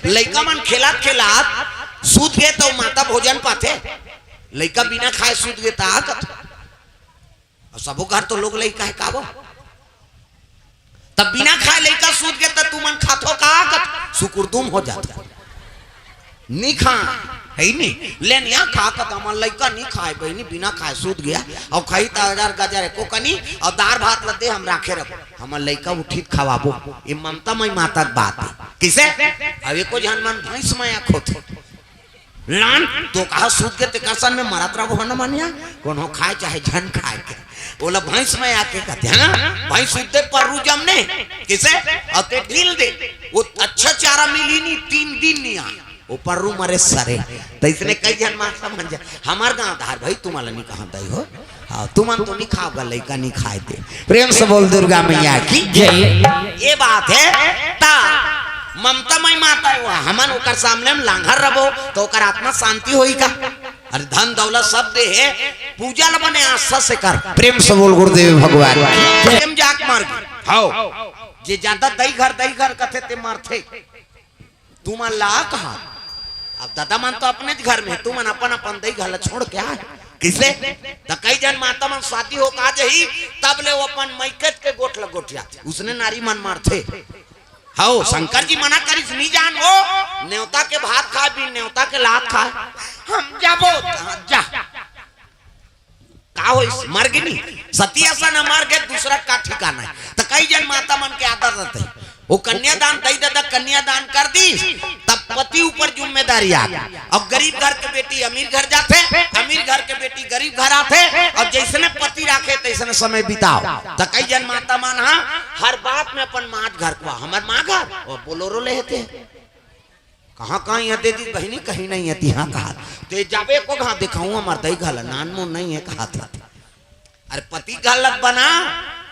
लड़का मन खेलात खेलात सूत गए तो माता भोजन पाते, लड़का बिना खाए सूत गए ताकत सबो घर तो लोग लड़का है काबो, तब बिना खाए लड़का सूत गए तो तू मन खातो का सुकुरदुम हो जाता नहीं खा है नहीं लेन यहाँ खा कर हमार लड़का नहीं खाए बहनी बिना खाए सूत गया और खाई तो हजार गजार को कनी और दार भात लदे हम राखे रखो हमार लड़का उठित खवाबो ये ममता मई माता बात है किसे अब एको जन मन भैंस में आँख होते लान तो कहा सूत के तिकरसन में मरत रहो न मानिया कौन हो खाए चाहे झन खाए के बोला भैंस में आके कहते हैं भैंस सूते पर जमने किसे और ते ढील दे वो अच्छा चारा मिली नहीं 3 दिन नहीं आ वो पर्रू मरे सरे तो इसने कई जन मार समझ जा हमार गांव धार भाई तुम्हारा नहीं कहा दई हो हाँ तुम तो नहीं खाओगा लड़का नहीं खाए थे प्रेम से बोल दुर्गा मैया की जय ये बात है ता ममता मई माता हुआ हमन ओकर सामने में लांघर रबो तो ओकर आत्मा शांति होई का अरे धन दौलत सब दे है पूजा ल बने आस्था से कर प्रेम से बोल गुरुदेव भगवान प्रेम जाक मार हाओ जे ज्यादा दई घर कथे ते मारथे तू मन ला कहा अब दादा मन तो अपने घर में तू मन अपन दई घर छोड़ के आ किसे तो कई जन माता मन शादी हो का जही तब ले वो अपन मैकत के गोठ लगोटिया उसने नारी मन मारथे हाओ शंकर जी मना करिस नहीं जान हो न्योता के भात खा भी न्योता के लात खा हम जाबो जा का हो मर गई सती ऐसा न मार के दूसरा का ठिकाना है तो कई जन माता मन के आदर रहते वो कन्यादान दई दादा कन्यादान कर दी तब पति ऊपर जिम्मेदारी आ गई अब गरीब घर के बेटी अमीर घर जाते अमीर घर के बेटी गरीब घर आते और जैसने पति रखे तैसने समय बिताओ तो कई जन माता मान हाँ हर बात में अपन माँ घर को हमार माँ घर और बोलोरो लेते कहाँ यहाँ दे दी बहनी कहीं नहीं है यहाँ कहा तो जाबे को कहाँ दिखाऊं हमार दही घाल नान मुन नहीं है कहा था अरे पति घालत बना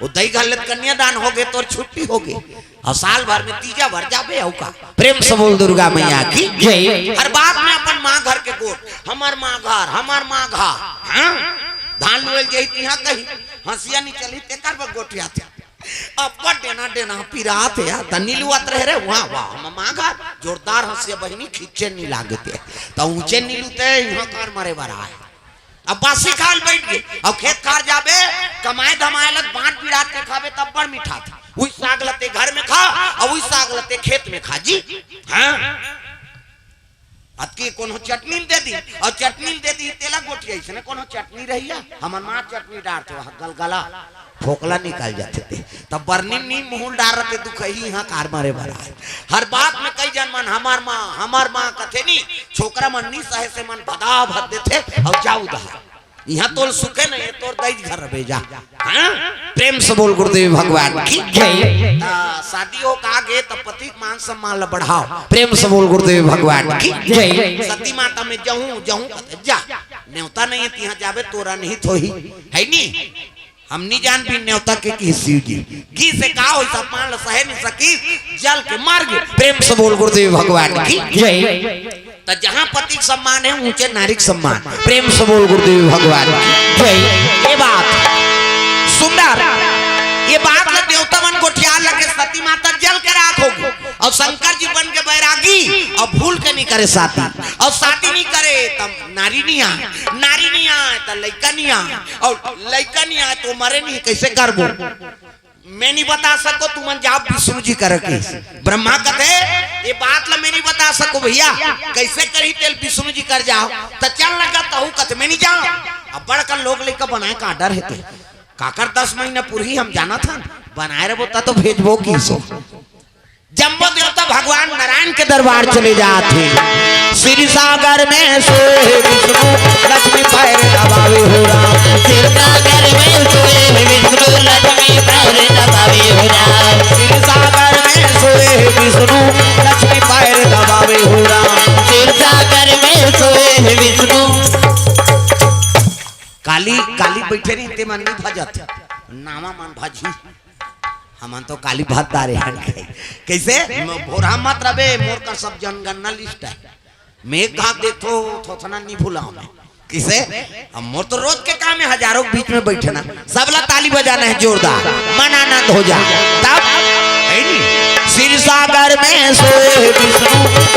वो दही घालत कन्यादान हो गए तो छुट्टी हो गई और साल भर में तीजा भर जाबे का प्रेम से बोल दुर्गा मैया की जय हर बात में अपन माँ घर के गोट हमार माँ घर हाँ धान लुएल जही यहाँ कहीं हंसिया नहीं चली तेकर पर गोटिया थे अब देना पिरात है यार नीलुआत रह रे वहाँ वाह माँ घर जोरदार हंसिया बहनी खींचे नहीं लागते तो ऊंचे नीलुते यहाँ कार मरे बरा है अब बासी खाल बैठ गए अब खेत खार जाबे कमाए धमाए लग बांट पिरात के खाबे तब बड़ मीठा था वही साग लते घर में खा और वही साग लते खेत में खा जी हाँ अतकी कोनो चटनी दे दी और चटनी दे दी तेला गोटिया इसने कोनो चटनी रही है हमार माँ चटनी डालते वहाँ गलगला फोकला निकाल जाते थे तब बर्नी नी मुंह डाल रहे दुख ही यहाँ कार मारे भरा है हर बात में कई जन मन हमार माँ कथे नी छोकरा मन नी सहे से मन बदा भर देते और जाऊ दहा यहाँ तोल सुखे नहीं तोर दई घर भेजा हाँ प्रेम से बोल गुरुदेव भगवान की जय शादी हो का गे तब पति मान सम्मान ल बढ़ाओ प्रेम से बोल गुरुदेव भगवान की जय सती माता में जाऊं जा न्योता नहीं है यहाँ जाबे तोरा नहीं थोही है नी हम नहीं जान भी न्योता के की शिव जी घी से का हो सम्मान ल सहे नहीं सकी जल के मार गए प्रेम से बोल गुरुदेव भगवान की जय तो जहाँ पति सम्मान है ऊंचे नारिक सम्मान प्रेम से बोल गुरुदेव भगवान जय ये बात सुंदर ये बात में देवता मन गोठिया लगे सती माता जल के राखोगे और शंकर जी बन के बैरागी और भूल के नहीं करे साथी और साथी नहीं करे तब नारी नहीं आए तो लड़का नहीं आए और लड़का नहीं आए तो मरे नहीं कैसे करबो मैं नहीं बता सको तुम जाप विष्णु जी कर ब्रह्मा कथे ये बात ला मैं नहीं बता सको भैया कैसे करी तेल विष्णु जी कर जाओ तो चल लगा तो कथे मैं नहीं जाओ अब बड़का लोग लेकर बनाए का डर है काकर 10 महीना पूरी हम जाना था बनाए रहे तो भेजबो की सो जम्बो देवता भगवान नारायण के दरबार चले जाते श्री सागर में सोए विष्णु लक्ष्मी पैर दबावे हो राम श्री सागर में सोए विष्णु लक्ष्मी पैर दबावे हो राम श्री सागर में सोए विष्णु लक्ष्मी पैर दबावे हो राम श्री सागर में सोए विष्णु काली बैठे नहीं ते मन नहीं भजत नामा मन भजी हमन तो काली भात दारे हैं कैसे भोरा मत रबे मोर का सब जनगणना लिस्ट है मैं कहा देखो थोथना नहीं भूला मैं किसे हम मोर तो रोज के काम है हजारों बीच में बैठना सबला ताली बजाना है जोरदार मन आनंद हो जा तब है नहीं श्री सागर में सोए विष्णु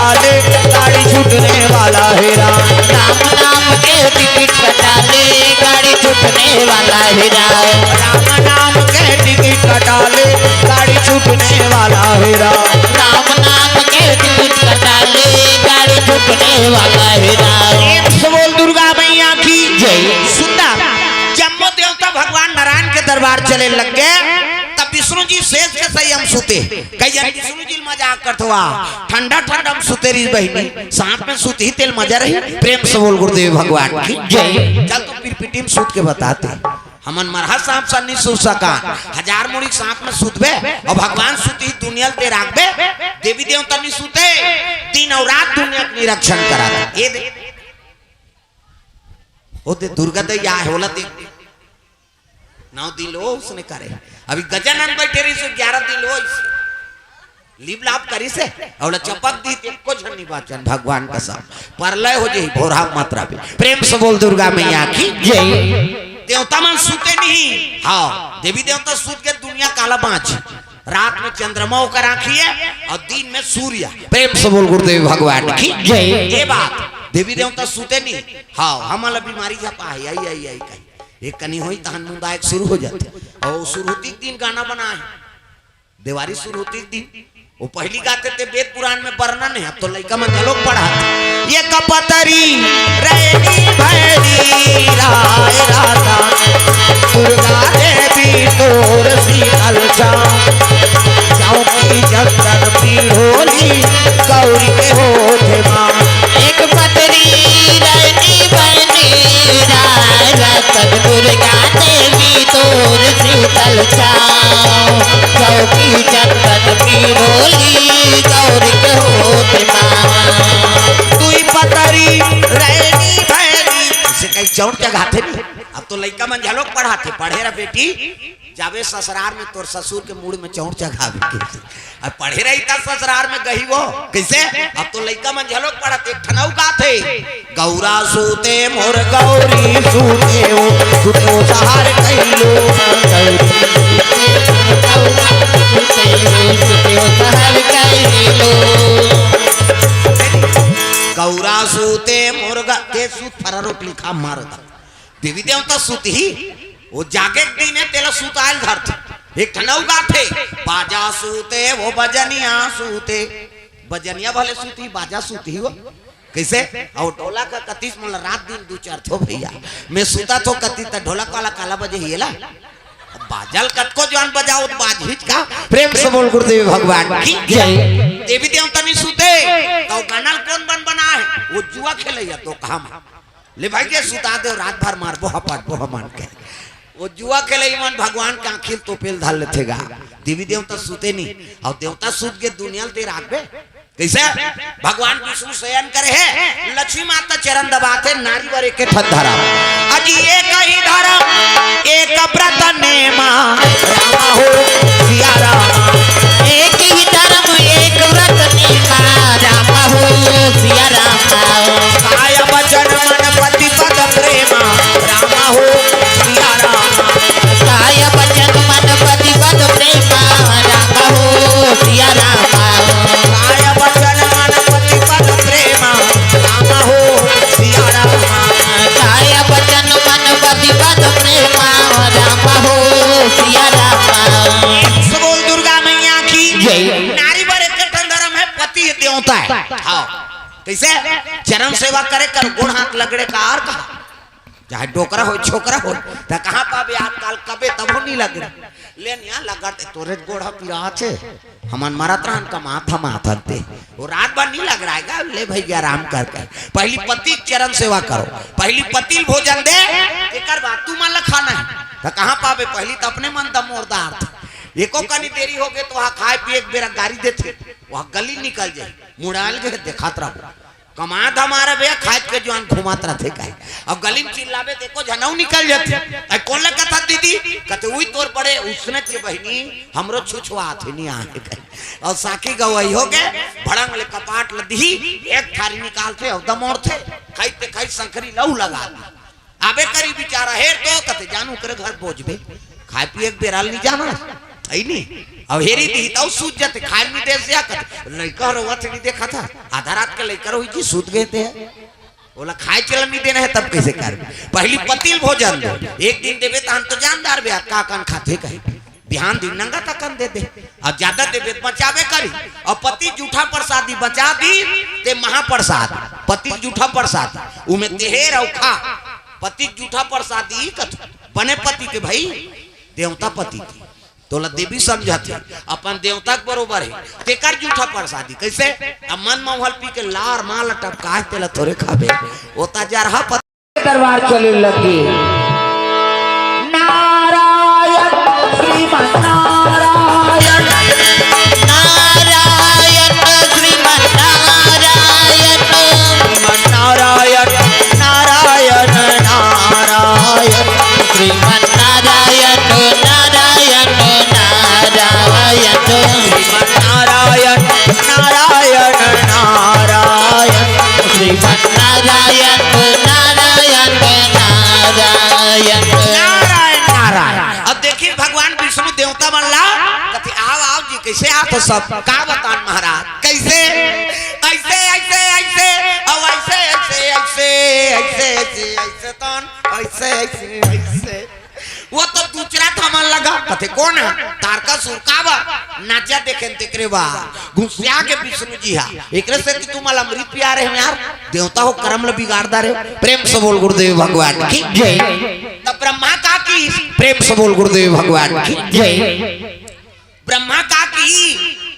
कटा ले गाड़ी छूटने वाला है राम। राम नाम के टिकट कटा ले गाड़ी छूटने वाला है राम। राम नाम के टिकट कटा ले गाड़ी छूटने वाला है राम। राम नाम के टिकट कटा ले गाड़ी छूटने वाला है राम। एक से बोल दुर्गा मैया की जय। सुंदर जम्मो देवता भगवान नारायण के दरबार चले लग गए तब विष्णु जी शेष के सही हम सुते कई जन विष्णु जी मजाक करते हुआ ठंडा ठंडा हम सुते रही बहनी सांप में सुती तेल मजा रही प्रेम से बोल गुरुदेव भगवान की जय। चल तो फिर पिटी में सूत के बताते हमन मरहा सांप सा नहीं सूत सका हजार मुड़ी सांप में सूतबे और भगवान सूती दुनिया ते राखबे देवी देवता नहीं सूते दिन और रात दुनिया के निरीक्षण करा ये दे ओ दे दुर्गा दे या होला दे नाउ दिलो उसने करे अभी गजानन बैठे रही से 11 दिन लो इसे लीप लाप करी से और चपक दी एको झन्नी बाचन भगवान का सब परलय हो जाई भोरा मात्रा पे प्रेम से बोल दुर्गा मैया की जय। देवता मन सूते नहीं हाँ देवी देवता सूत के दुनिया काला बाँच रात में चंद्रमा होकर आखिए और दिन में सूर्य प्रेम से बोल गुरुदेव भगवान की जय। ये बात देवी देवता सूते नहीं हाँ हमारा बीमारी झपा है आई आई आई कहीं एक कनी हुई तहन मुंदायक शुरू हो जाते और शुरू होती दिन गाना बना है देवारी शुरू होती दिन वो पहली गाते थे वेद पुराण में वर्णन है अब तो लड़का में लोग पढ़ा ये कपतरी रैनी भैरी राय राधा दुर्गा देवी तोर शीतल जाऊं की जगत पीढ़ोली गौरी के होठे मां। एक पतरी रैनी बनी राय रतन दुर्गा देवी तोर शीतल छाँव चौकी जगत पीरोली गौरी के होते माँ। तुई पतरी रैनी भैरी इसे कहीं चौड़ जगाते नहीं अब तो लड़का मन झलोक पढ़ाते पढ़े रहा बेटी जावे ससुराल में तोर ससुर के मूड में चौड़ चढ़ावे अब पढ़े रही था ससुराल में गही वो कैसे अब तो लड़का मन झलोक पढ़ाते ठनऊ गाते गौरा सूते मोर गौरी सूते ओ सहार कहिलो गौरा सूते मुर्गा के सूत फरारोट लिखा मारता देवी देवता सूत ही वो जागे दिन है तेला सूत आयल घर एक ठनऊ गाथे बाजा सूते वो बजनिया सूते बजनिया भले सूती बाजा सूती हो कैसे और ढोलक का कतीस मतलब रात दिन दो चार थो भैया मैं सूता तो कती त ढोलक वाला काला बजे हिला बाजल कतको जान बजाओ बाजिज का प्रेम से बोल गुरुदेव भगवान की जय। देवी देवता नहीं सूते तो गाना कौन बना है वो जुआ खेले तो काम ले भाई के सुता दे रात भर मार बोहा पाट बोहा मान के वो जुआ खेले मन भगवान का आखिर तो पेल धाल लेथेगा देवी देवता सूते नहीं और देवता सूत के दुनिया ते राखबे कैसे भगवान विष्णु शयन करे है लक्ष्मी माता चरण दबाते नारी वर एक धरा अजी एक ही धर्म एक व्रत नेमा रामा हो सिया रामा एक ही धर्म एक व्रत नेमा रामा हो सिया रामा काय वचन मन पति पद प्रेमा रामा हो सिया रामा काय वचन मन पति पद प्रेमा रामा हो सिया रामा काय वचन मन पति पद प्रेमा रामा हो सिया रामा काय वचन मन पति पद प्रेमा रामा हो सिया रामा। बोल दुर्गा मैया की जय। नारी वर एक धर्म है पति देवता है हाँ कैसे चरण सेवा करे कर गुण हाथ लगड़े का आर कहा चाहे डोकरा हो छोकरा हो तो कहाँ पावे आजकल कबे तब नहीं लग रहा लेन यहाँ लगते तोरे गोड़ा पिरा छे हमन मरत रहन का माथा दे वो रात भर नहीं लग रहा है ले भैया आराम कर पहली पति चरण सेवा करो पहली पति भोजन दे एकर बात तू मन खाना है तो कहाँ पावे पहली तो अपने मन दम मोरदार एको कनी देरी हो गए तो वहाँ खाए पिए एक बेरा गाड़ी देते वहाँ गली निकल जाए मुड़ाल के देखात रहो कमात हमारा भैया खाद के जवान घुमात रहते का अब गली में चिल्लावे देखो जनऊ निकल जाते कौन लगा था दीदी कहते हुई तोर पड़े उसने के बहनी हमरो छुछुआ थे नहीं आए और साकी गवाई हो गए भड़ंग ले कपाट लदी एक थारी निकालते और दमोड़ थे खाइते खाई संखरी लहू लगा आबे करी बेचारा हेर तो कहते जानू करे घर पहुंचबे खाए पिए बेराल नहीं जाना है नहीं। अब हेरी दी तो सूझ जाते खाए नहीं दे से आकर लड़का रोवत नहीं देखा था आधा रात के लड़का रोई जी सूत गए थे बोला खाए चलन नहीं देना है तब कैसे कर पहली पतिल भोजन दो एक दिन देवे तो हम तो जानदार बे का कान खाते कहीं ध्यान दी नंगा तकन दे दे और ज्यादा देवे बचावे करी और पति जूठा प्रसादी बचा दी ते महाप्रसाद पति जूठा प्रसाद उमे तेहेर और खा पति जूठा प्रसादी बने पति के भाई देवता पति की तोला देवी समझाते अपन देवता के बरोबर है तेकर जूठा प्रसादी कैसे अब मन मोहल पी के लार माल टपका तेला थोड़े खाबे ओता जरहा दरबार चले लगी नारायण श्रीमन नारायण नारायण श्रीमन नारायण नारायण नारायण नारायण श्रीमन नारायण नारायण नारायण नारायण नारायण नारायण श्रीमन नारायण नारायण नारायण नारायण नारायण। अब देखिए भगवान विष्णु देवता बनला कहते आओ आओ जी कैसे आ तो सब का बतान महाराज कैसे ऐसे ऐसे ऐसे और ऐसे ऐसे ऐसे ऐसे ऐसे ऐसे तन ऐसे ऐसे ऐसे वो तो दूसरा थमन लगा कहते कौन है तारका सुरकावा नाचा देखे तेकरे बा घुसिया के विष्णु जी हा एकरे से कि तुम अमृत प्यारे हैं यार देवता हो कर्म ल बिगाड़दा रे प्रेम से बोल गुरुदेव भगवान की जय। तब ब्रह्मा का की प्रेम से बोल गुरुदेव भगवान की जय। ब्रह्मा का की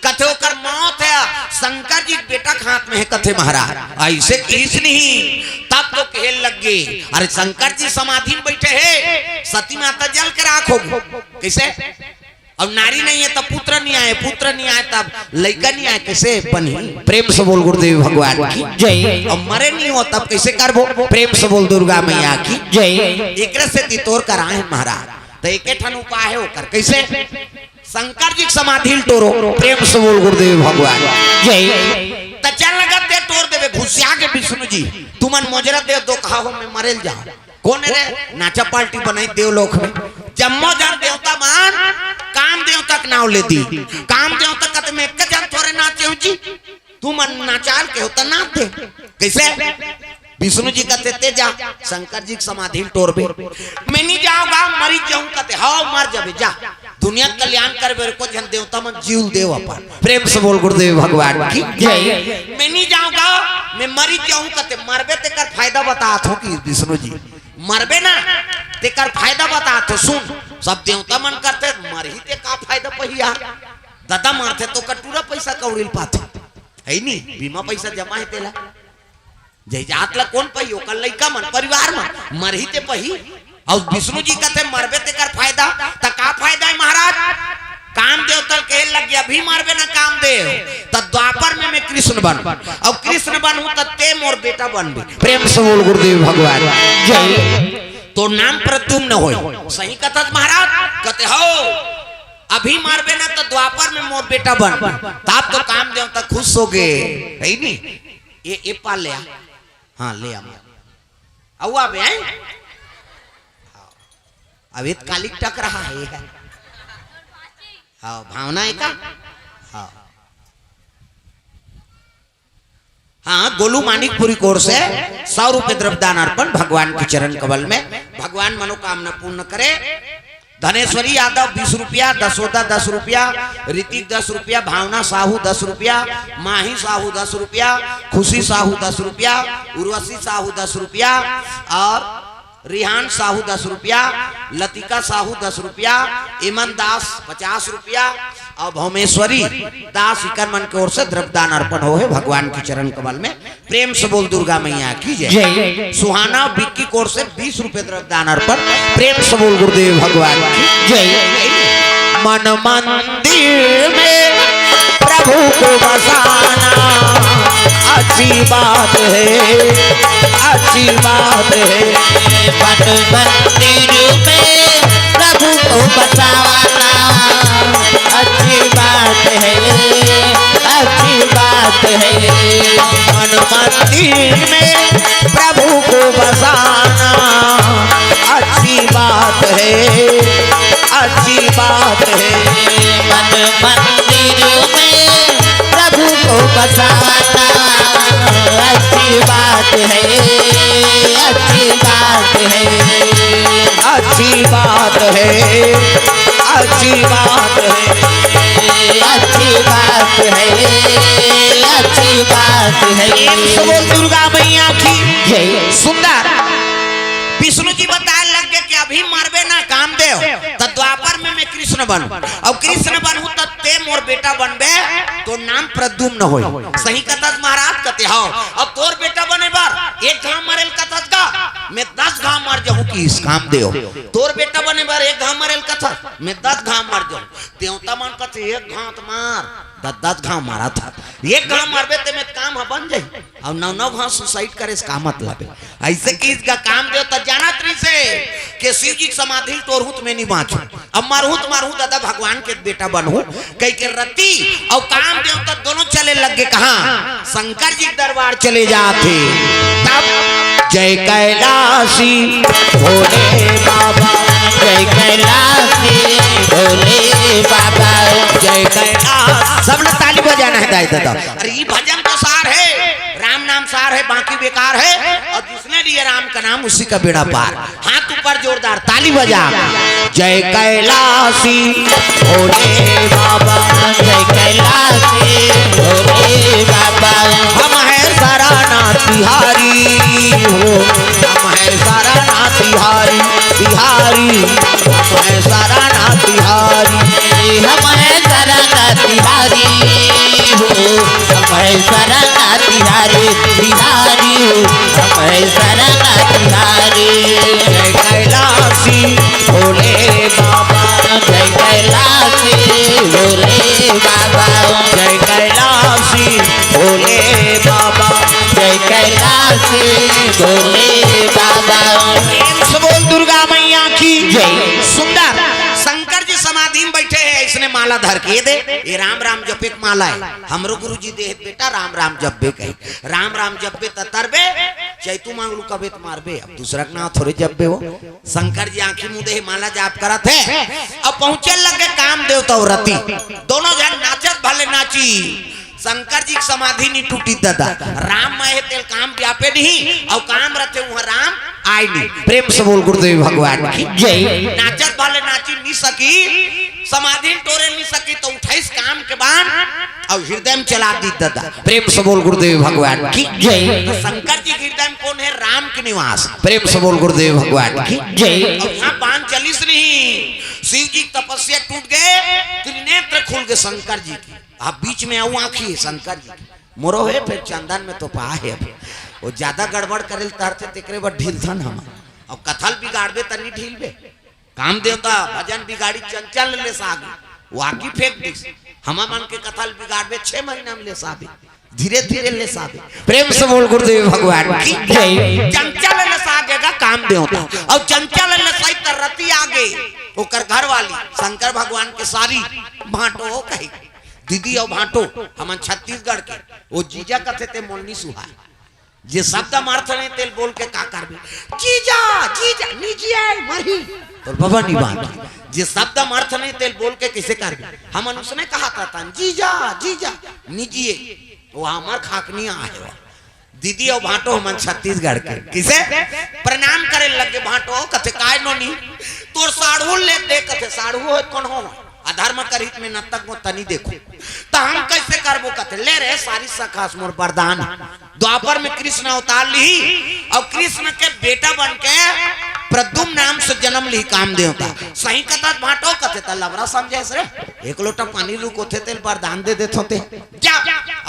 कथे कर मौत है शंकर जी बेटा हाथ में है कथे महाराज ऐसे किस नहीं तब तो खेल लग गए अरे शंकर जी समाधि में बैठे हैं सती माता जल के राखो कैसे अब नारी नहीं है तब पुत्र नहीं आए पुत्र नहीं आए तब लड़का नहीं आए कैसे बनी प्रेम से बोल गुरुदेव भगवान की जय। अब मरे नहीं हो तब कैसे करबो प्रेम से बोल दुर्गा मैया की जय। एक से तितोर कराए महाराज तो एक ठन उपाय है होकर कैसे शंकर जी समाधि तोरो प्रेम से बोल गुरुदेव भगवान जय। तो चल लगा दे तोड़ देवे घुसिया के विष्णु जी तुमन मोजरा दे दो कहा हो मैं मरेल जाओ कौन रे नाचा पार्टी बनाई देवलोक में जम्मो जन देवता मान काम देवता के नाव ले दी काम देवता का में एक जन थोड़े नाचे हो जी तुमन नाचाल के होता नाच दे कैसे विष्णु जी कहते ते जा शंकर जी समाधि तोड़बे मैं नहीं जाऊंगा मरी जाऊं कहते हाँ मर जाबे जा दुनिया कल्याण करबे को जन देवता मन जीव देव अपन प्रेम से बोल गुरुदेव भगवान की जय। मैं नहीं जाऊंगा मैं मरी जाऊं कहते मरबे ते कर फायदा बतात हो कि विष्णु जी मरबे ना ते कर फायदा बतात हो सुन सब देवता मन करते मर ही ते का फायदा पहिया दादा मारते तो कटूरा पैसा कौड़िल पाते है नहीं बीमा पैसा जमा है तेला जय जात ला कौन पही ओकर लइका मन परिवार में मर ही ते पही और विष्णु जी कहते मरबे ते कर फायदा त का फायदा है महाराज काम देवता के लग गया भी मरबे ना काम देव त द्वापर में मैं कृष्ण बन और कृष्ण बनूं त ते मोर बेटा बनबे प्रेम से बोल गुरुदेव भगवान जय। तो नाम पर तुम न हो सही कथा महाराज कहते हो अभी मारबे ना तो द्वापर में मोर बेटा बन तब तो काम देवता खुश हो गए है नहीं ये पाल ले हाँ ले आ बे अब एक कालिक टक रहा है हाँ भावना है का हाँ हाँ गोलू मानिकपुरी कोर से 100 रुपए द्रव्यदान अर्पण भगवान के चरण कमल में भगवान मनोकामना पूर्ण करे। धनेश्वरी यादव 20 रुपया, दसोदा 10 रुपया, ऋतिक 10 रुपया, भावना साहू 10 रुपया, माही साहू 10 रुपया, खुशी साहू 10 रुपया, उर्वशी साहू 10 रुपया और रिहान साहू 10 रुपया, लतिका साहू 10 रुपया, इमन दास 50 रुपया और भौमेश्वरी दास इकर मन की ओर से द्रव्यदान अर्पण हो है भगवान के चरण कमल में प्रेम से बोल दुर्गा मैया की जय। सुहाना विक्की कोर से 20 रुपए द्रव्यदान अर्पण प्रेम से बोल गुरुदेव भगवान की जय। मन मंदिर में प्रभु को बसाना अच्छी बात है, अच्छी बात है। मन मंदिर में प्रभु को बसाना अच्छी बात है, अच्छी बात है। मन मंदिर में प्रभु को बसाना अच्छी बात है, अच्छी बात है। मंदिर में प्रभु को बसाना अच्छी बात है, अच्छी बात है, अच्छी बात है, अच्छी बात है, अच्छी बात है, अच्छी बात है। बोल दुर्गा मैया की जय। सुंदर विष्णु जी बताने लग गए कि अभी मरबे ना कामदेव तो द्वापर में मैं कृष्ण बनूं, अब कृष्ण बनूं तो ते मोर बेटा बनबे तो नाम प्रद्युम्न होई। सही कथस महाराज कहते हो अब तोर बेटा बने बार एक घाव मरेल कथस का मैं 10 घाव मर जाऊं कि इस कामदेव, तोर बेटा बने बार एक घाव मरेल कथस मैं 10 घाव मर जाऊं। देवता मन कहते एक घाव तो मार 10 घाव मारा था, एक घाव मरबे ते में काम बन जाई और 9 घाव सुसाइड करे इसका मतलब है ऐसे कि इसका काम देव तो जाना तरी से कि शिव जी समाधि तोड़ू तो मैं नहीं बाँचू, अब मारू दादा भगवान के बेटा बनू कई के रति और काम देव तो दोनों चले लग गए कहाँ शंकर जी दरबार चले जाते। तब जय कैलाशी भोले बाबा, जय कैलाशी भोले बाबा, जय कैलाश। सब लोग ताली बजाना है दाई दादा। अरे ये भजन तो सार है, राम नाम सार है, बाकी बेकार है और जिसने लिए राम का नाम उसी का बेड़ा पार। हाथ ऊपर जोरदार ताली बजा। जय कैलाशी भोले बाबा, जय कैलाशी भोले बाबा, हम है सारानाथ बिहारी हो, हम है सारानाथ बिहारी बिहारी, हम है सारानाथ बिहारी, हम है सारानाथ बिहारी हो, हम है सारानाथ बिहारी बिहारी हो, हम है सारानाथ बिहारी। जय कैलाशी भोले बाबा, जय कैलाशी भोले बाबा, जय कैलाशी भोले बाबा, जय कैलाशी भोले बाबा। बोल दुर्गा मैया की जय। सुंदर शंकर जी समाधि में बैठे हैं, इसने माला धर के दे ये राम राम जपे के माला है। हमरो गुरु जी दे बेटा राम राम जपबे कहे, राम राम जपबे तरबे चैतू मांगलू कबे तो मारबे, अब दूसरा का नाम थोड़े जपबे हो। शंकर जी आंखी मुंह दे माला जाप करत है। अब पहुंचे लगे काम देवता और रति दोनों जन नाचत भले नाची। शंकर जी की समाधि नहीं टूटी दादा, राम महे तेल काम व्यापे नहीं और काम रखे वहां राम आए नहीं। प्रेम से बोल गुरुदेव भगवान की जय। नाचत भले नाची नहीं सकी, समाधि तोड़े नहीं सकी तो 28 काम के बाद और हृदय में चला दी दादा। प्रेम से बोल गुरुदेव भगवान की जय। तो शंकर जी हृदय में कौन है राम के निवास। प्रेम से बोल गुरुदेव भगवान की जय। और यहाँ बाण चलिस नहीं, शिव जी तपस्या टूट गए, त्रिनेत्र खुल गए शंकर जी की। आप बीच में आऊ आखी शंकर जी मोरो है फिर चंदन में तो पा है अभी वो ज्यादा गड़बड़ करे तरते तेकरे बड़ ढील थन हम अब कथल बिगाड़बे तनी ढील बे काम देवता भजन बिगाड़ी चंचल ले सागे वो आकी फेंक दी हम मन के कथल बिगाड़बे 6 महीना में ले साबे धीरे धीरे ले साबे। प्रेम से बोल गुरुदेव भगवान की जय। चंचल ले सागेगा काम देवता और चंचल ले साई तरती आगे ओकर घर वाली शंकर भगवान के सारी भांटो हो कही दीदी और भांटो हमन छत्तीसगढ़ के वो जीजा कथे ते मोलनी सुहाय जे शब्द मारथ नहीं तेल बोल के का करबे जीजा जीजा नीजिए मरी तो बाबा नहीं बात जे शब्द मारथ नहीं तेल बोल के कैसे करबे हमन उसने कहा था जीजा जीजा नीजिए वो हमार खाकनिया है दीदी और भांटो हमन छत्तीसगढ़ के किसे प्रणाम करे लगे भांटो कथे काय नोनी तोर साढ़ू ले दे कथे साढ़ू हो कौन हो अधर्म करित में न तक वो तनी देखो तो हम कैसे करबो कथे ले रे सारी सखास मोर वरदान द्वापर में कृष्ण अवतार ली और कृष्ण के बेटा बन के प्रद्युम्न नाम से जन्म ली काम देवता सही कथा भाटो कथे त लवरा समझे रे एक लोटा पानी रुको थे तेल वरदान दे देते होते क्या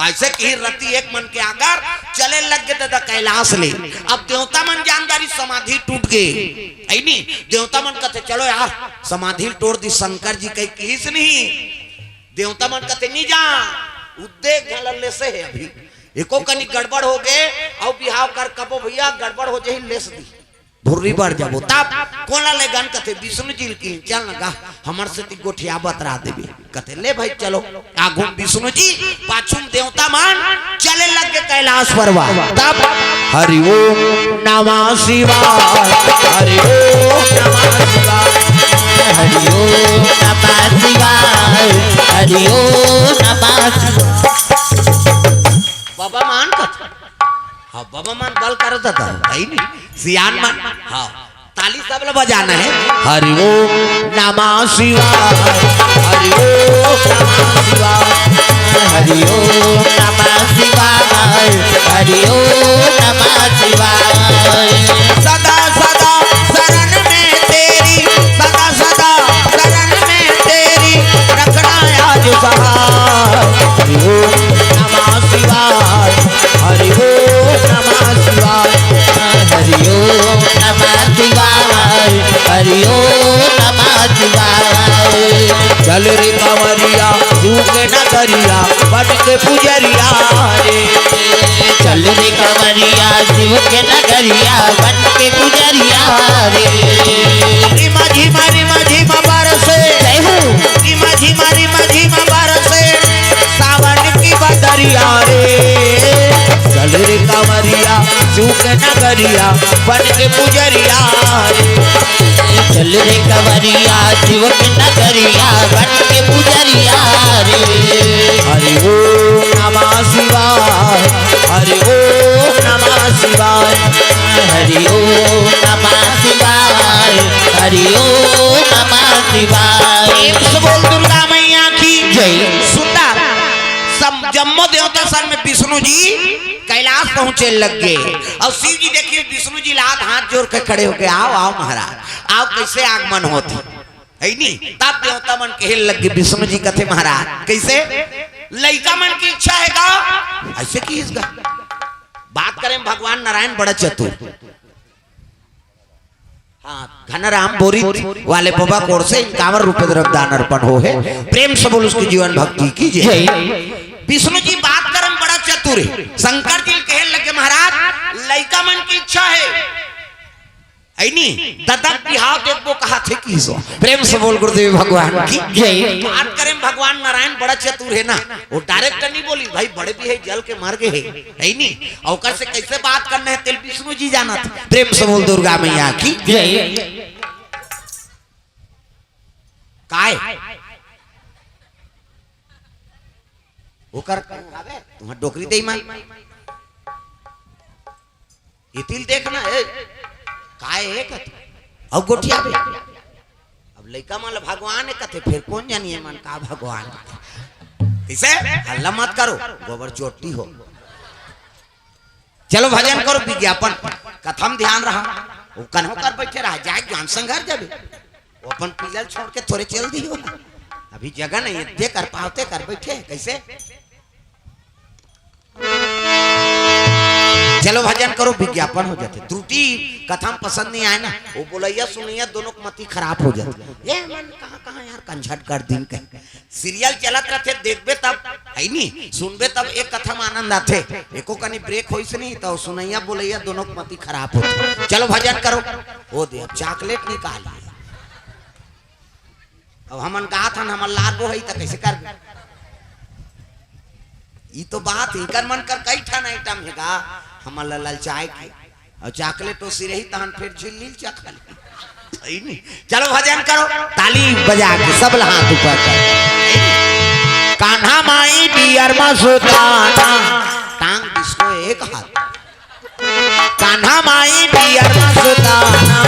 ऐसे की रति एक मन के आगर चले लग गए दादा कैलाश ले। अब देवता मन जानदारी समाधि टूट गए ऐ नहीं देवता मन कहते चलो यार समाधि तोड़ दी शंकर जी कहीं किस नहीं देवता मन कहते नहीं जा उद्देक गलले से है अभी एको कनी गड़बड़ हो गए और बिहाव कर कबो भैया गड़बड़ हो जाही लेस दी भुर्री बढ़ जाबो तब कोला ले गन कथे विष्णु जी की चल लगा हमर से गोठिया बतरा देबे कथे ले भाई चलो आगु विष्णु जी पाछुम देवता मान चले लग के कैलाश परवा तब हरि ओम नमः शिवाय हरि ओम नमः शिवाय हरि ओम नमः शिवाय हरि ओम नमः शिवाय बाबा मान का हाँ बाबा मान गल कर था नहीं सियान मान हाँ ताली सब लोग बजाना है हरि ओम नमः शिवाय हरि ओम नमः शिवाय हरि ओम नमः शिवाय हरि ओम नमः शिवाय सदा सदा शरण में तेरी सदा सदा शरण में तेरी रखना आज सहाय हरि ओम नमः शिवाय हरि ओम नमः शिवाय हरि ओम नमः शिवाय हरि ओम नमः शिवाय चल रे कंवरिया शिव के नगरिया बन के पुजरिया रे चल रे कंवरिया शिव के नगरिया बन के पुजरिया रे रिमा झिमा बरसे जय हो रिमा झिमा बरसे सावन की बदरिया रे चल रे कंवरिया शिव के नगरिया बन के पुजरिया रे चल रे कंवरिया शिव के नगरिया बन के पुजरिया रे हरि ओम नमः शिवाय हरि ओम नमः शिवाय हरि ओम नमः शिवाय हरि ओम नमः शिवाय एक से बोल दुर्गा मैया की जय सुंदर सब जम्मो देवता सन में विष्णु जी कैलाश पहुंचे लग गए और शिव जी देखिए विष्णु जी लात हाथ जोड़ के खड़े हो गए आओ आओ महाराज आओ कैसे आगमन होती है नी तब देवता मन कहने लग गए विष्णु जी कथे महाराज कैसे लड़का मन की इच्छा है का ऐसे की इसका बात करें भगवान नारायण बड़ा चतुर हाँ घनराम बोरी वाले बाबा कोर से 51 रुपए द्रव्य दान अर्पण हो है प्रेम से बोल उसकी जीवन भक्ति कीजिए विष्णु जी बात करम बड़ा चतुर है शंकर जी कहे लगे महाराज लड़का मन की इच्छा है ऐनी दादा बिहाव देखो कहा थे की सो प्रेम से बोल गुरुदेव भगवान की जय बात करें भगवान नारायण बड़ा चतुर है ना वो डायरेक्ट नहीं बोली भाई बड़े भी है जल के मार गए है नहीं औकर से कैसे बात करना है तेल विष्णु जी जाना था प्रेम से बोल दुर्गा मैया की जय काय ओकर तुम्हारा डोकरी दे माई ये तिल देखना है काय है कथे अब गोठिया बे अब लइका मान भगवान है कथे फिर कौन जानिए मन का भगवान इसे हल्ला मत करो गोबर चोटी हो चलो भजन करो विज्ञापन कथम ध्यान रहा वो कन्हो कर बैठे रहा जाए ज्ञान संघर जब वो अपन पिलल छोड़ के थोड़े चल दी हो अभी जगह नहीं है दे कर पावते कर बैठे कैसे चलो भजन करो विज्ञापन हो जाते त्रुटि कथम पसंद नहीं आए ना वो बोलैया सुनैया दोनों की मती खराब हो जाती ये मन कहाँ यार कंझट कर दिन कहीं सीरियल चलत रहते देखबे तब है नी सुनबे तब एक कथम आनंद आते एको कनी ब्रेक होइस नहीं तो सुनैया बोलैया दोनों की मती खराब होती चलो भजन करो वो दे अब चॉकलेट निकाल अब हमन कहा था हमन लागो है तो कैसे कर ये तो बात इनकर मन कर कई ठन आइटम हैगा हमन ललचाए के और चॉकलेट तो सिरही तहन फिर झिल्ली चखल सही नहीं चलो भजन करो ताली बजा के सब हाथ ऊपर कर कान्हा माई डियर मस्ताना टांग इसको एक हाथ कान्हा माई डियर मस्ताना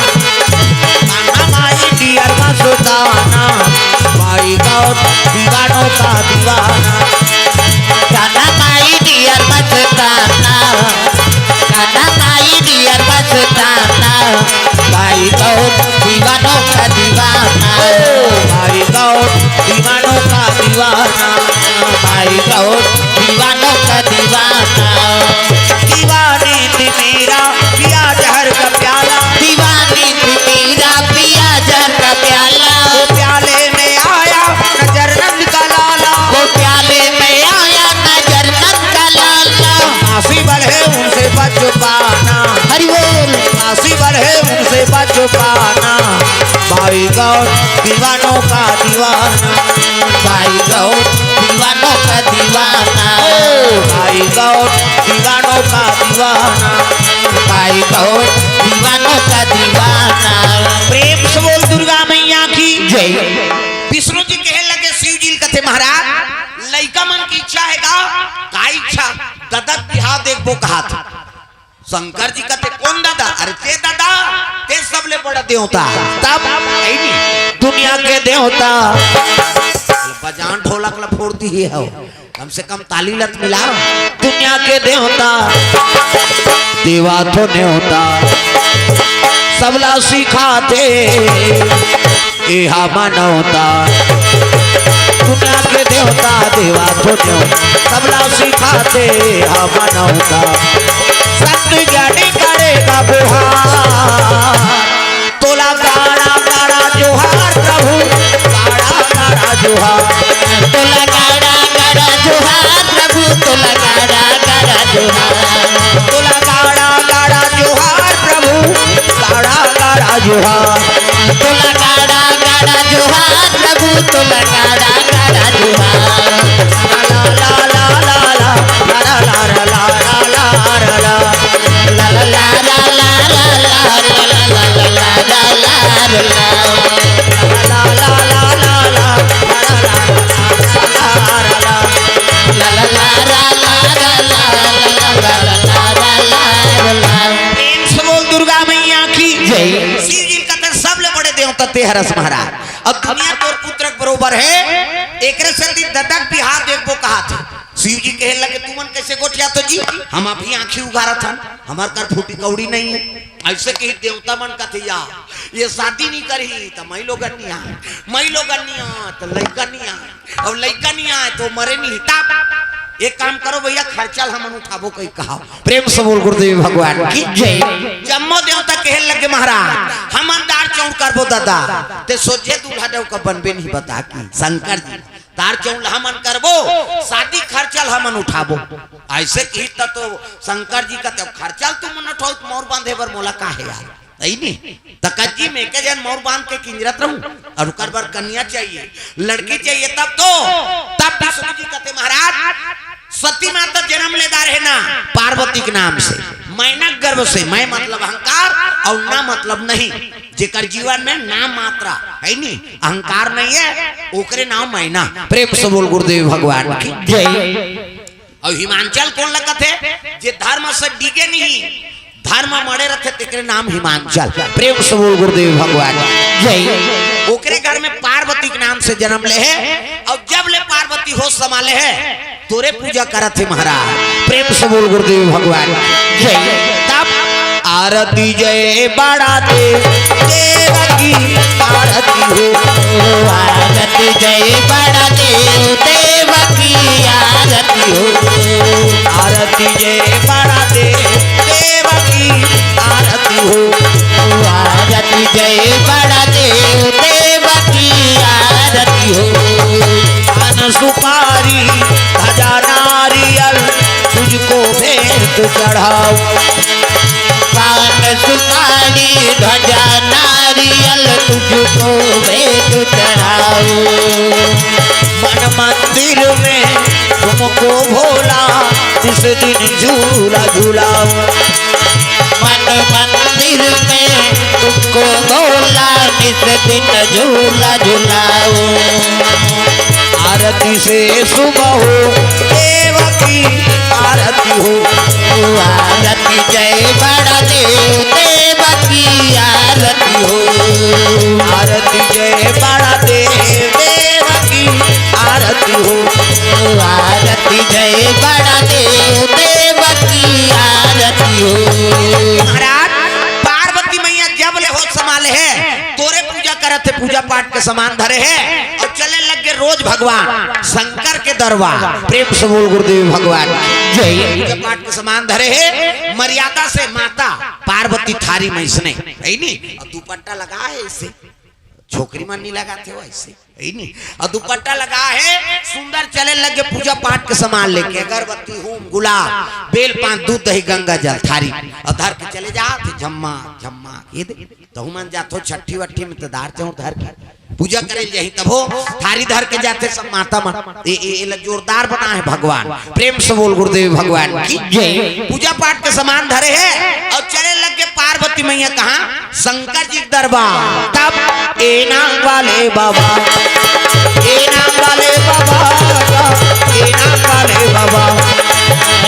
कान्हा माई डियर मस्ताना माई गौर दीवानों का दीवाना कान्हा माई डियर मस्ताना कान्हा माई डियर मस्ताना भाई गौर दीवानों का दीवाना भाई गौर दीवानों का दीवाना भाई गौर दीवानों का दीवाना दीवानी थी मेरा पिया जहर का प्याला दीवानी थी मेरा पिया जहर का प्याला वो प्याले में आया नजर नंद का लाला वो प्याले में आया नजर नंद का लाला फांसी पर है उनसे बच पाना हरि बोल फांसी पर है उनसे बच पाना भाई गौर दीवानों का दीवाना भाई गौर दीवानों का दीवाना भाई गौर दीवानों का दीवाना भाई गौर दीवानों का दीवाना प्रेम से बोल दुर्गा मैया की जय विष्णु जी कहे लगे शिव जी कथे महाराज लइका मन की इच्छा है का इच्छा ददक बिहा देखबो कहा था शंकर जी कहते कौन दादा अरे ते दादा ते सबले बड़ा देवता तब दुनिया के देवता बजान ढोलक ला फोड़ती ही है कम से कम ताली लत मिला दुनिया के देवता देवा तो न्योता सबला सिखाते एहा मनौता दुनिया के देवता देवा तो न्योता सबला सिखाते एहा मनौता सत्य ज्ञानी करेगा बुहार तोला गाड़ा गाड़ा जोहार प्रभु गाड़ा गाड़ा जोहार तोला गाड़ा गाड़ा जोहार प्रभु तोला गाड़ा गाड़ा जोहार तोला गाड़ा गाड़ा जोहार प्रभु गाड़ा गाड़ा जोहार तोला गाड़ा गाड़ा जोहार प्रभु तोला गाड़ा गाड़ा जोहार ला ला ला ला ला ला ला ला ला ला ला ला ला ला दुर्गा मैया की शिव जी का सबले बड़े देवता तेहरस महाराज अब दुनिया तोर पुत्र बरोबर है एक ददक बिहार देखबो कहा था शिव जी कहे लगे तुमन कैसे गोठिया तो जी हम अभी आंखी उगारा था हमार कर फूटी कौड़ी नहीं है ऐसे कही देवता मन का थे या ये शादी नहीं करी तो मैं लोग तो लड़का नहीं आए और लड़का नहीं आए तो मरे नहीं तब एक काम करो भैया खर्चल हम उठाबो कहीं कहा प्रेम से बोल गुरुदेव भगवान की जय जम्मो देवता कहे लगे महाराज हम अंदार चौड़ करबो दादा ते सोचे दूल्हा देव का बनबे नहीं बता की शंकर जी तार चौड़ हमन करबो शादी खर्चल हमन उठाबो ऐसे की तो शंकर जी का खर्चल तुम न उठाओ मोर बांधे बर मोला काहे यार नहीं तकजी में के जन मोर बांध के किंजरत रहूं और कर बर कन्या चाहिए लड़की चाहिए तब विष्णु जी कहते महाराज सती माता जन्म लेदार है ना पार्वती के नाम से मैना गर्भ से मैं मतलब अहंकार और ना मतलब नहीं जेकर जीवन में नाम मात्रा है नी अहंकार नहीं है ओकरे नाम मैना प्रेम से बोल गुरुदेव भगवान की जय और हिमांचल कौन लगत है जे धर्म से डिगे नहीं धर्म मरे रहते तेरे नाम हिमांचल प्रेम से बोल गुरुदेव भगवान जय ओकरे घर में पार्वती के नाम से जन्म ले है और जब ले पार्वती हो संभाले है तोरे पूजा करत है महाराज प्रेम से बोल गुरुदेव भगवान जय तब आरती जय बड़ा देव की आरती हो आरती जय बड़ा देव की आरती हो आरती जय बड़ा देव की आरती हो आरती जय बड़ा देव की आरती हो पान सुपारी धजा नारियल तुझको भेंट चढ़ाओ पान सुपारी ध्वजा नारियल तुझको भेंट चढ़ाओ मन मंदिर में तुमको भोला इस दिन झूला झूलाओ मन मंदिर में तुमको भोला इस दिन झूला झूलाओ आरती से सुबह हो देव की आरती हो आरती जय बड़ा देव की आरती हो आरती जय बड़ा देव की आरती हो आरती जय बड़ा देव की आरती हो महाराज पार्वती मैया जब ले हो संभाले है तोरे पूजा करत है पूजा पाठ के समान धरे है और चले लगे रोज भगवान शंकर के दरबार प्रेम से बोल गुरुदेव भगवान जय पूजा पाठ के समान धरे है मर्यादा से माता पार्वती थारी में इसने है नी और दुपट्टा लगा है इसे छोकरी मन नहीं लगाते हो ऐसे है नी और दुपट्टा लगा है सुंदर चले लगे पूजा पाठ के सामान लेके अगरबत्ती होम गुलाब बेल पान दूध दही गंगा जल थारी और धर के चले जाते झम्मा झम्मा ये दे तो मन जातो छठी वट्ठी में तो दार चौर धर के पूजा करे यही तब हो थारी धर के जाते सब माता मन ये जोरदार बना है भगवान प्रेम से बोल गुरुदेव भगवान की जय पूजा पाठ के सामान धरे है और चले लगे पार पार्वती मैया कहा शंकर जी दरबार। तब ए नाम वाले बाबा, ए नाम वाले बाबा, ए नाम वाले बाबा,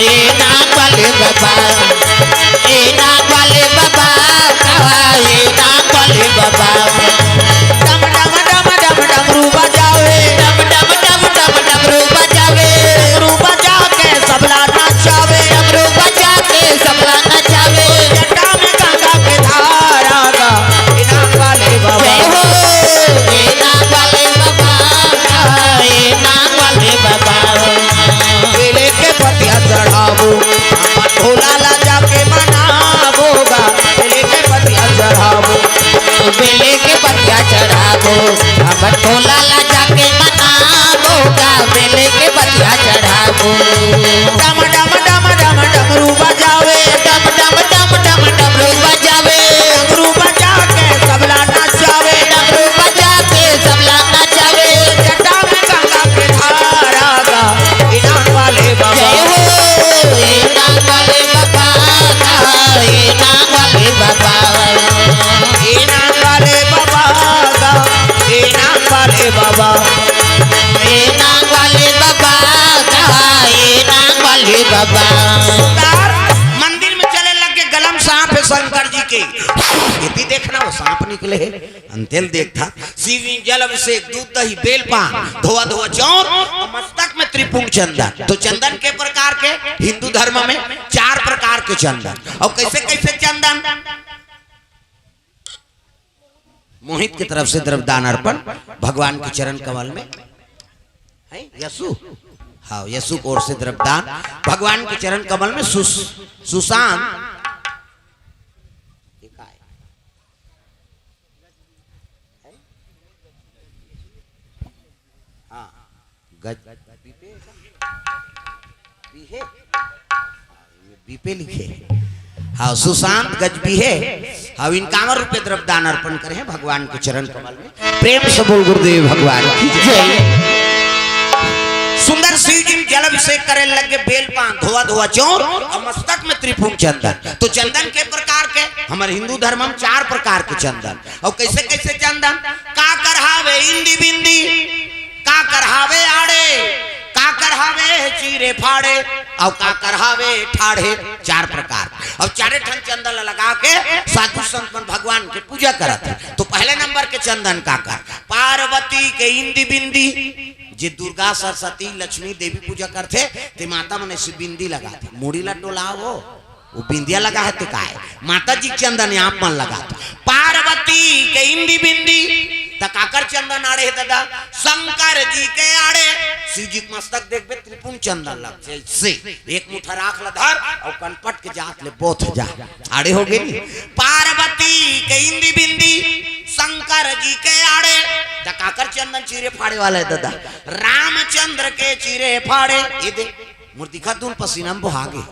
ए नाग वाले बाबा, ए नाग वाले बाबा, ए नाग वाले बाबा। डम डम डम डम डमरू बजावे, डम डम डम डम डमरू बजावे, डमरू बजा के सबला नचावे, डमरू बजा के सबला नचावे। जटा में गंगा के धारा का ए नाम वाले बाबा। जय हो ए नाग वाले बाबा, ए नाग वाले बाबा। बेले के पतिया चढ़ावो, हम ढोला ला जाके मनावोगा। बेले के पतिया चढ़ावो, बेले के पतिया चढ़ावो, हम ढोला ला जाके मनावोगा। बेले के पतिया चढ़ावो। डम डम डम डम डमरू बजावे, डम डम डम डम डमरू बजावे, डमरू बजा के सबला नचावे, डमरू बजा के सबला नचावे। जटा में गंगा के धारा का ए नाम वाले बाबा। जय हो ए नाग वाले बाबा, ए नाग वाले बाबा। ए नाम वाले बाबा का ए नाम वाले बाबा। ए नाग वाले बाबा, ए नाग वाले बाबा। तार मंदिर में चले लगे गलम सांप है शंकर जी के। ये भी देखना वो सांप निकले है अंतेल देखता। शिव जल अभिषेक दूध दही बेल पान धोआ धोआ चौर और मस्तक में त्रिपुंग चंदन। तो चंदन के प्रकार के हिंदू धर्म में 4 प्रकार के चंदन। और कैसे कैसे चंदन? मोहित की तरफ से द्रव्यदान अर्पण भगवान के चरण कमल में है। यशु, हाँ यशु की ओर से द्रव्यदान भगवान के चरण कमल में। सुशांत बीपे लिखे, हाँ सुशांत गजबी है। अब इन कामर रूपे द्रव्यदान अर्पण करें भगवान के चरण कमल में। प्रेम से बोल गुरुदेव भगवान की जय। सुंदर शिव जी जल अभिषेक करे लगे बेल पान धोआ धोआ चौर और मस्तक में त्रिपुंग चंदन। तो चंदन के प्रकार के हमारे हिंदू धर्म में 4 प्रकार के चंदन। और कैसे कैसे चंदन? का करहावे इंदी बिंदी, का करहावे आड़े, का करहावे चीरे फाड़े और का करहावे ठाड़े। 4 प्रकार। और 4 ठन चंदन लगा के साधु संत भगवान के पूजा करते। तो पहले नंबर के चंदन का कर पार्वती के इंदी बिंदी। जे दुर्गा सरस्वती लक्ष्मी देवी पूजा करते ते माता मने से बिंदी लगाते, मुड़ी ला डोलाओ वो बिंदिया लगा है तो का है माता जी चंदन यहाँ मन लगा। पार्वती के इंदी बिंदी तकाकर चंदन आड़े दादा शंकर जी के आड़े। शिव जी मस्तक देखबे त्रिपुंग चंदन लग से एक मुठा राख लधर और कनपट के जात ले बोथ जा आड़े हो गई। पार्वती के इंदी बिंदी शंकर जी के आड़े तकाकर चंदन चीरे फाड़े वाला है दादा। रामचंद्र के चीरे फाड़े ये दे मूर्तिका दून पसीना में बहागे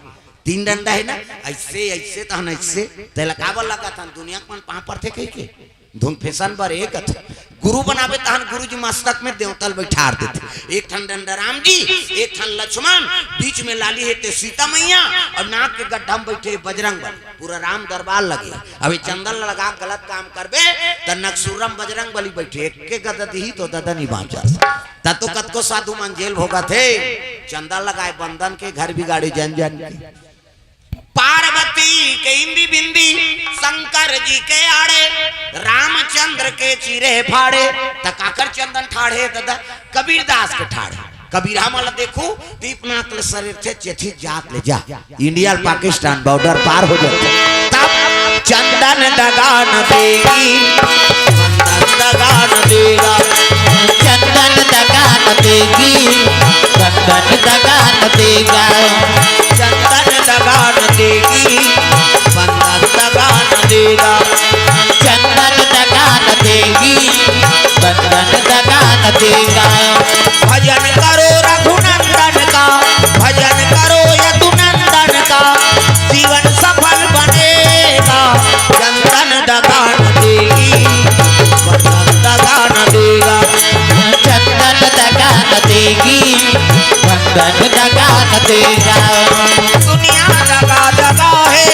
3 डंडा है ना ऐसे ऐसे तहन ऐसे तेला काबल लगा था दुनिया में पा पर थे कह के धुन फैशन पर एक गुरु बनावे तहन गुरु जी मस्तक में देवतल बैठार देते। एक ठन डंडा राम जी, एक ठन लक्ष्मण, बीच में लाली है ते सीता मैया और नाक के गड्ढा में बैठे बजरंग बली। पूरा राम दरबार लगे। अभी चंदन लगा गलत काम करबे त नक्सुरम बजरंग बली बैठे एक के गदत ही तो ददा नहीं बांचा ता तो कत को साधु मन जेल भोगा थे। चंदन लगाए बंधन के घर बिगाड़े जन जन के। पार्वती के इंदी बिंदी शंकर जी के आड़े रामचंद्र के चीरे फाड़े तकाकर चंदन ठाड़े दादा कबीर दास के ठाड़े। कबीर हमल देखो दीपनाथ ले शरीर थे चेठी जात ले जा इंडिया पाकिस्तान बॉर्डर पार हो जाते तब चंदन दगान देगी, चंदन दगान देगा, चंदन दगान देगी, चंदन दगान देगा, चंदन दगान देगी, बंधन दगान देगा, चंदन दगान देगी, बंधन दगान देगा। भजन करो रघुनंदन का, भजन करो यदुनंदन का, जीवन सफल बनेगा। चंदन दगान देगी, बंधन दगान देगा, चंदन दगान देगी, बंधन दगान देगा। दुनिया दगा दगा है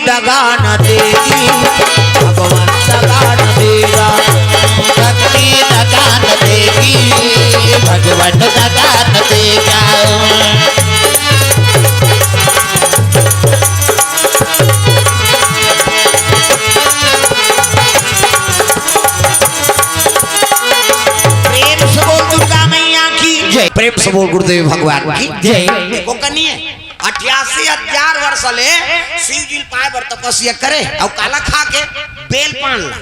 दगा न देगी, भगवान दगा न देगा। शक्ति दगा न देगी, भगवान दगा न देगा। प्रेम से बोल गुरुदेव भगवान की जय। वो कनिए 88,000 वर्ष ले शिव जी पाए बर तपस्या करे और काला खा के बेल पान ला।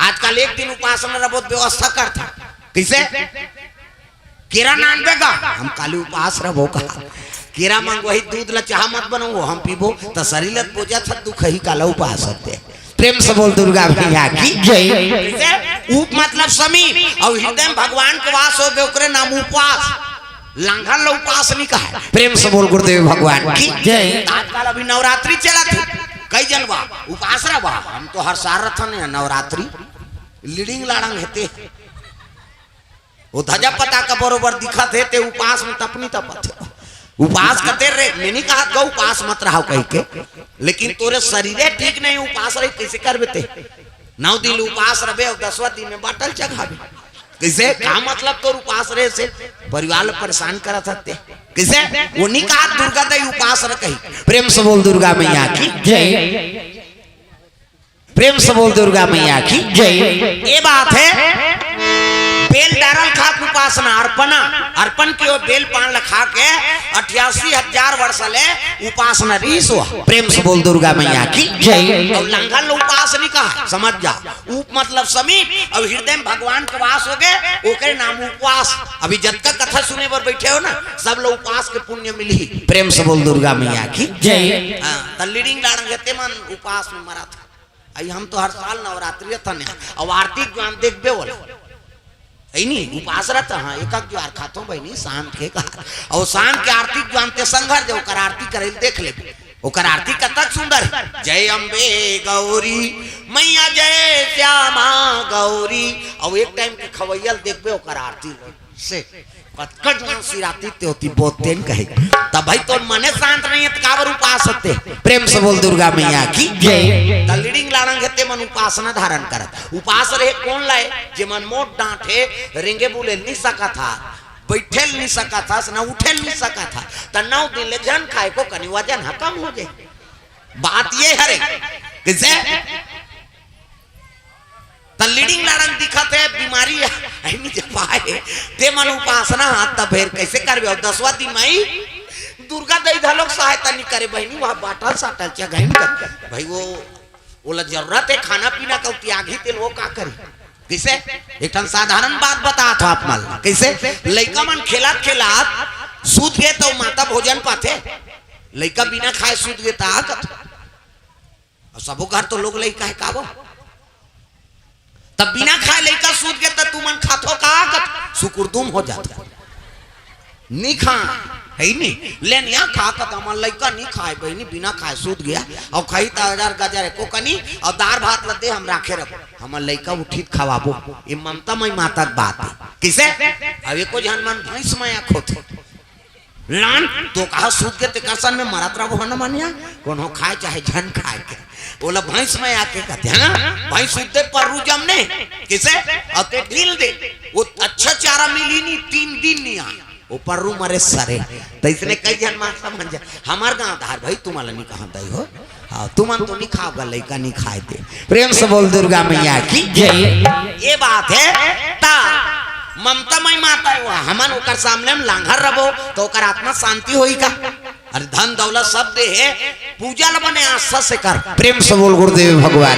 आजकल एक दिन उपासना रह बहुत व्यवस्था करता कैसे केरा नान बेगा हम काली उपास रहो कहा केरा मांग वही दूध ला चाह मत बनाओ हम पीबो तो शरीर लत बोझा था दुख ही काला उपास होते। प्रेम से बोल दुर्गा भैया की जय। उप मतलब समीप और हृदय में भगवान के वास हो गए ओकरे नाम उपवास लांघन लो उपास नहीं कहा। प्रेम से बोल गुरुदेव भगवान की जय। आजकल अभी नवरात्रि चला थी कई जन बा उपास रहा बा हम तो हर साल रथन है नवरात्रि लीडिंग लाड़ंग हेते वो धजा पता का बरोबर दिखत है ते उपास में तपनी तपत है उपास करते रे मैंने कहा गौ उपास मत रहा कह के लेकिन तोरे शरीर ठीक नहीं उपास रहे कैसे कर बेते 9 दिन उपास रहे और 10वां दिन में बाटल चढ़ावे कैसे का मतलब तो उपास रहे से परिवार परेशान करा सकते कैसे वो नहीं कहा दुर्गा दई उपास रह कही। प्रेम से बोल दुर्गा मैया की जय। प्रेम से बोल दुर्गा मैया की जय। ये बात है बेल डारल खा उपासना अर्पणा अर्पण की बेल पान लखा के 88,000 वर्ष ले उपासना रीस हुआ। प्रेम से बोल दुर्गा मैया की जय। और लंघन उपास नहीं कहा समझ जा उप मतलब समीप और हृदय में भगवान के वास हो गए ओके नाम उपवास। अभी जब तक कथा सुने पर बैठे हो ना सब लोग उपास के पुण्य मिली। प्रेम से बोल दुर्गा मैया की जय। लीडिंग लाड़ंगे मन उपास में मरा था आई हम तो हर साल नवरात्रि था और आरती ज्ञान देखबे बोला नहीं उपास रहता हाँ एक ज्वार खातो बहनी शाम के और शाम के आरती जानते संघर जो कर आरती करे देख ले ओकर आरती कतक सुंदर है। जय अम्बे गौरी मैया जय श्यामा गौरी और एक टाइम के खवैयल देखबे ओकर आरती से कटकट जन सिराती ते होती बहुत तेन कहे तब भाई तो मने शांत नहीं है काबर उपास होते। प्रेम से बोल दुर्गा मैया की जय। त लीडिंग लाड़ंग हेते मन उपासना धारण करत उपास रहे कौन लाए जे मन मोट डांटे रेंगे बोले नहीं सका था बैठेल नहीं सका था ना उठेल नहीं सका था त 9 दिन ले जन खाए को कनी वजन कम हो जाए। बात ये हरे कैसे लीडिंग लाड़ंग दिखत है बीमारी ऐनी जे पाए ते मन उपासना हाथ त फेर कैसे करबे और 10वां दिन में दुर्गा दई धलोक सहायता नहीं करे बहनी वहां बाटल साटल चा गहन कर भाई वो ओला जरूरत है खाना पीना का त्यागी तेल वो का करे कैसे एक साधारण बात बता था आप मान कैसे लड़का मन खेलात खेलात सूत गए तो माता भोजन पाते लड़का बिना खाए सूत गए ताकत और सबो घर तो लोग लड़का है काबो तब बिना खाए लड़का सूत गए तो तू मन खातो का सुकुरदुम हो जाता नहीं खा है नहीं लेन यहाँ खा कर अमन लड़का नहीं खाए बहनी बिना खाए सूत गया और खाई तो 1000 गजर को कनी और दार भात लदे हम राखे रखो हमार लड़का उठित खवाबो ये ममता मई माता बात है किसे अब एको जन मन भैंस में आखो थे लान तो कहा सूत के तेकरसन में मरत रहो न मानिया कौन हो खाए चाहे झन खाए के बोला भैंस में आके कहते हैं भैंस सूते पर्रू जमने किसे और ते ढील दे वो अच्छा चारा मिली नहीं 3 दिन नहीं आ वो पर्रू मरे सरे तो इसने कई जन मां समझ जा हमार गांव धार भाई तुम्हारा नहीं कहा दई हो हाँ तुम तो नहीं खाओगा लड़का नहीं खाए थे। प्रेम से बोल दुर्गा मैया की जय। ये बात है ता ममता मई माता हुआ हमन ओकर सामने में लांघर रबो तो ओकर आत्मा शांति होई का अरे धन दौलत सब दे है पूजा ल बने आस्था से कर। प्रेम से बोल गुरुदेव भगवान।